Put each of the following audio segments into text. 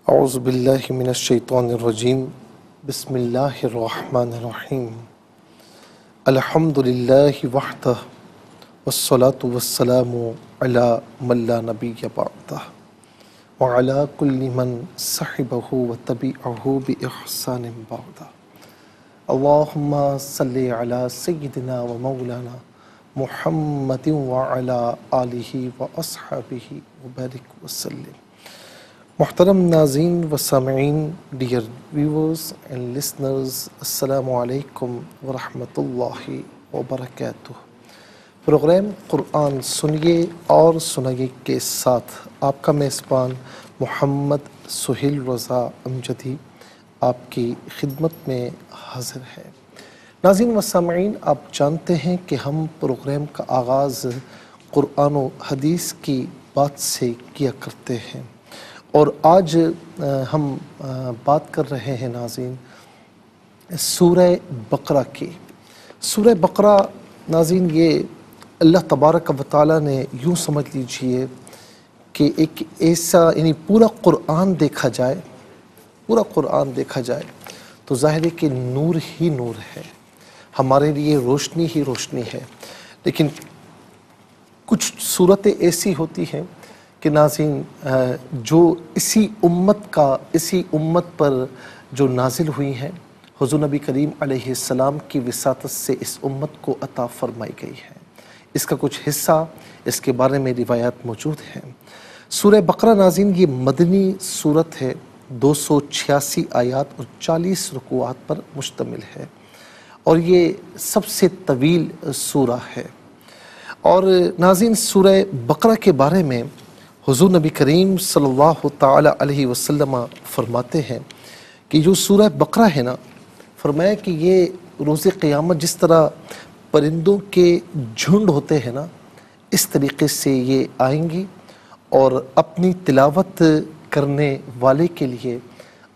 اعوذ باللہ من الشیطان الرجیم بسم اللہ الرحمن الرحیم الحمد للہ وحدہ والصلاة والسلام علی من لا نبی بعدہ وعلی کل من صحبہ وتبعہ بإحسان بعدہ اللہم صلی علی سیدنا و مولانا محمد وعلی آلہ واصحابہ وبارک وسلم۔ محترم ناظرین و سامعین، ڈیئر ویورز اینڈ لسنرز، السلام علیکم ورحمۃ اللہ وبرکاتہ۔ پروگرام قرآن سنیے اور سنائیے کے ساتھ آپ کا میزبان محمد سہیل رضا امجدی آپ کی خدمت میں حاضر ہے۔ ناظرین و سامعین، آپ جانتے ہیں کہ ہم پروگرام کا آغاز قرآن و حدیث کی بات سے کیا کرتے ہیں، اور آج ہم بات کر رہے ہیں ناظرین سورہ بقرہ کی۔ سورہ بقرہ ناظرین یہ اللہ تبارک و تعالیٰ نے یوں سمجھ لیجئے کہ ایک ایسا پورا قرآن دیکھا جائے تو ظاہر ہے کہ نور ہی نور ہے، ہمارے لیے روشنی ہی روشنی ہے، لیکن کچھ صورتیں ایسی ہوتی ہیں کہ ناظرین جو اسی امت پر جو نازل ہوئی ہیں، حضور نبی کریم علیہ السلام کی وساطت سے اس امت کو عطا فرمائی گئی ہے۔ اس کا کچھ حصہ اس کے بارے میں روایات موجود ہیں۔ سورہ بقرہ ناظرین یہ مدنی سورت ہے، 286 آیات اور 40 رکوعات پر مشتمل ہے، اور یہ سب سے طویل سورہ ہے۔ اور ناظرین سورہ بقرہ کے بارے میں حضور نبی کریم صلی اللہ تعالی علیہ وسلم فرماتے ہیں کہ جو سورہ بقرہ ہے نا، فرمایا کہ یہ روز قیامت جس طرح پرندوں کے جھنڈ ہوتے ہیں نا، اس طریقے سے یہ آئیں گی اور اپنی تلاوت کرنے والے کے لیے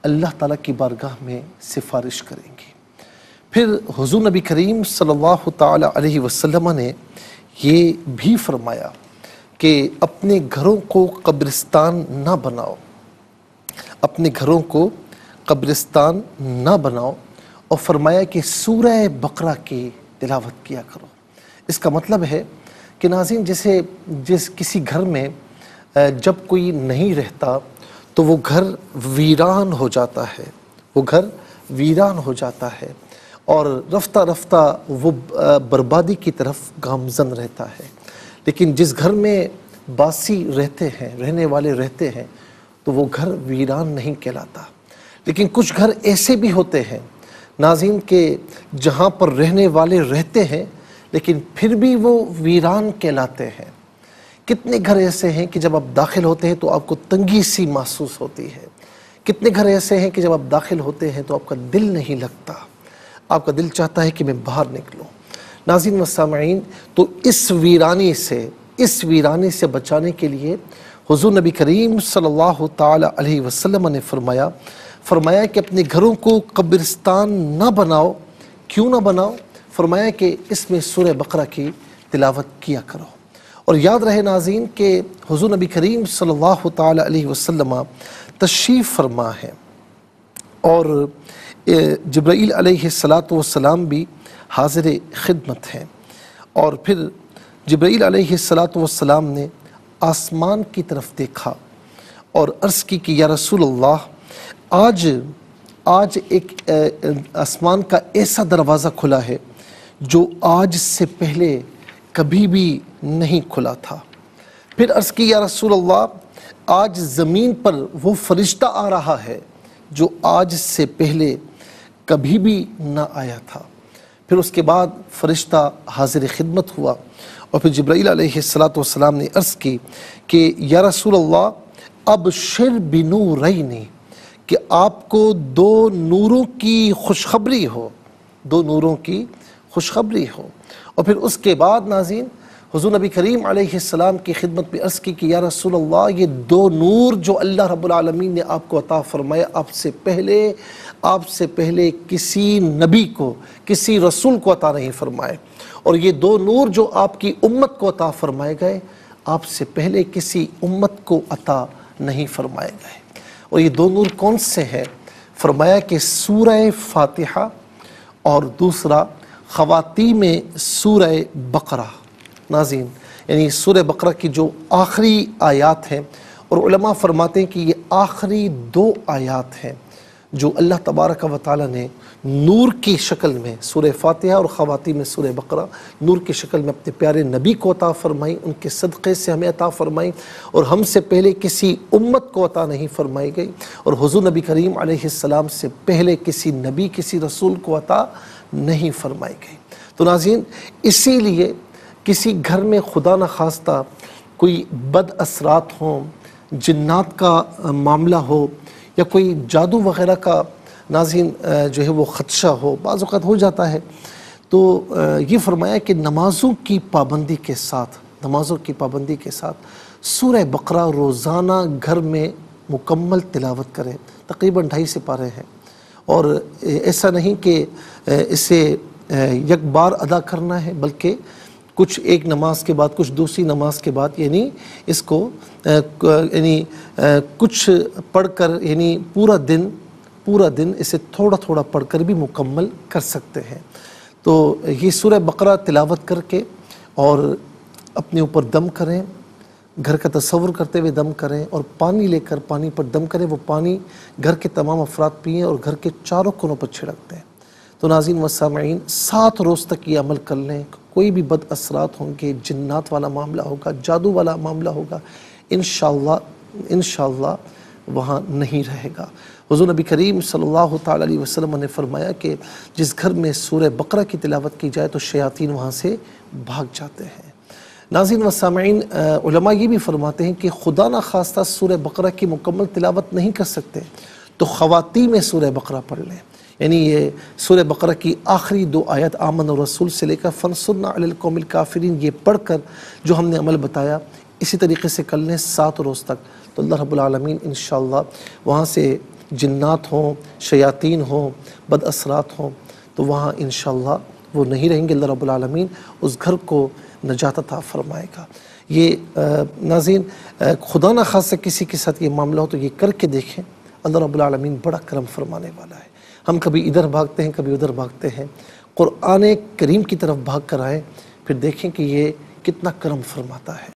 اللہ تعالیٰ کی بارگاہ میں سفارش کریں گی۔ پھر حضور نبی کریم صلی اللہ تعالی علیہ وسلم نے یہ بھی فرمایا کہ اپنے گھروں کو قبرستان نہ بناؤ، اور فرمایا کہ سورہ بقرہ کی تلاوت کیا کرو۔ اس کا مطلب ہے کہ ناظرین جس کسی گھر میں جب کوئی نہیں رہتا تو وہ گھر ویران ہو جاتا ہے اور رفتہ رفتہ وہ بربادی کی طرف گامزن رہتا ہے۔ لیکن جس گھر میں باسی رہنے والے رہتے ہیں تو وہ گھر ویران نہیں کہلاتا۔ لیکن کچھ گھر ایسے بھی ہوتے ہیں ناظرین کہ جہاں پر رہنے والے رہتے ہیں لیکن پھر بھی وہ ویران کہلاتے ہیں۔ کتنے گھر ایسے ہیں کہ جب آپ داخل ہوتے ہیں تو آپ کو تنگی سی محسوس ہوتی ہے، کتنے گھر ایسے ہیں کہ جب آپ داخل ہوتے ہیں تو آپ کا دل نہیں لگتا، آپ کا دل چاہتا ہے کہ میں باہر نکلوں۔ ناظرین و سامعین، تو اس ویرانے سے بچانے کے لیے حضور نبی کریم صلی اللہ تعالی علیہ وسلم نے فرمایا کہ اپنے گھروں کو قبرستان نہ بناؤ۔ کیوں نہ بناؤ؟ فرمایا کہ اس میں سورہ بقرہ کی تلاوت کیا کرو۔ اور یاد رہے ناظرین کہ حضور نبی کریم صلی اللہ تعالی علیہ وسلم تشریف فرما ہے، اور جبرائیل علیہ السلام بھی حاضر خدمت ہیں۔ اور پھر جبرائیل علیہ السلام نے آسمان کی طرف دیکھا اور عرض کی کہ یا رسول اللہ، آج ایک آسمان کا ایسا دروازہ کھلا ہے جو آج سے پہلے کبھی بھی نہیں کھلا تھا۔ پھر عرض کی یا رسول اللہ، آج زمین پر وہ فرشتہ آ رہا ہے جو آج سے پہلے کبھی بھی نہ آیا تھا۔ پھر اس کے بعد فرشتہ حاضر خدمت ہوا، اور پھر جبرائیل علیہ السلام نے عرض کی کہ یا رسول اللہ، ابشر بنورین، کہ آپ کو دو نوروں کی خوشخبری ہو۔ اور پھر اس کے بعد ناظرین حضور نبی کریم علیہ السلام کی خدمت میں عرض کی کہ یا رسول اللہ، یہ دو نور جو اللہ رب العالمین نے آپ کو عطا فرمایا، آپ سے پہلے کسی نبی کو، کسی رسول کو عطا نہیں فرمائے، اور یہ دو نور جو آپ کی امت کو عطا فرمائے گئے، آپ سے پہلے کسی امت کو عطا نہیں فرمائے گئے۔ اور یہ دو نور کون سے ہیں؟ فرمایا کہ سورہ فاتحہ اور دوسرا خواتیم سورہ بقرہ۔ ناظرین، یعنی سورہ بقرہ کی جو آخری آیات ہیں، اور علماء فرماتے ہیں کہ یہ آخری 2 آیات ہیں جو اللہ تبارک و تعالیٰ نے نور کی شکل میں سورہ فاتحہ اور خواتیم سورہ بقرہ نور کی شکل میں اپنے پیارے نبی کو عطا فرمائی، ان کے صدقے سے ہمیں عطا فرمائی، اور ہم سے پہلے کسی امت کو عطا نہیں فرمائی گئی، اور حضور نبی کریم علیہ السلام سے پہلے کسی نبی کسی رسول کو عطا نہیں فرمائی گئی۔ تو ناظرین، اسی لیے کسی گھر میں خدا نخواستہ کوئی بد اثرات ہوں، جنات کا معاملہ ہو، یا کوئی جادو وغیرہ کا ناظرین جو ہے وہ خدشہ ہو، بعض اوقات ہو جاتا ہے، تو یہ فرمایا کہ نمازوں کی پابندی کے ساتھ سورہ بقرہ روزانہ گھر میں مکمل تلاوت کریں۔ تقریباً 2.5 سپارے ہیں، اور ایسا نہیں کہ اسے یک بار ادا کرنا ہے، بلکہ کچھ ایک نماز کے بعد، کچھ دوسری نماز کے بعد، یعنی اس کو کچھ پڑھ کر، یعنی پورا دن اسے تھوڑا تھوڑا پڑھ کر بھی مکمل کر سکتے ہیں۔ تو یہ سورہ بقرہ تلاوت کر کے اور اپنے اوپر دم کریں، گھر کا تصور کرتے ہوئے دم کریں، اور پانی لے کر پانی پر دم کریں، وہ پانی گھر کے تمام افراد پئیں اور گھر کے چاروں کونوں پر چھڑک دیں۔ تو ناظرین و سامعین، 7 روز تک یہ عمل کر لیں، کوئی بھی بد اثرات ہوں گے، جنات والا معاملہ ہوگا، جادو والا معاملہ ہوگا، انشاءاللہ وہاں نہیں رہے گا۔ حضور نبی کریم صلی اللہ تعالیٰ علیہ وسلم نے فرمایا کہ جس گھر میں سورہ بقرہ کی تلاوت کی جائے تو شیاطین وہاں سے بھاگ جاتے ہیں۔ ناظرین و سامعین، علماء یہ بھی فرماتے ہیں کہ خدا نخواستہ سورہ بقرہ کی مکمل تلاوت نہیں کر سکتے تو خواتیم سورہ بقرہ پڑھ لیں، یعنی یہ سورہ بقرہ کی آخری 2 آیت آمن الرسول سے لے کر فانصرنا علی القوم الکافرین، یہ پڑھ کر جو ہم نے عمل بتایا اسی طریقے سے کر لیں 7 روز تک، تو اللہ رب العالمین انشاءاللہ وہاں سے جنات ہوں، شیاطین ہوں، بد اثرات ہوں، تو وہاں انشاءاللہ وہ نہیں رہیں گے۔ اللہ رب العالمین اس گھر کو نجات عطا فرمائے گا۔ یہ ناظرین، خدا نخواستہ کسی کے ساتھ یہ معاملہ ہو تو یہ کر کے دیکھیں، اللہ رب العالمین بڑا کرم فرمانے والا ہے۔ ہم کبھی ادھر بھاگتے ہیں، کبھی ادھر بھاگتے ہیں، قرآن کریم کی طرف بھاگ کر آئیں، پھر دیکھیں کہ یہ کتنا کرم فرماتا ہے۔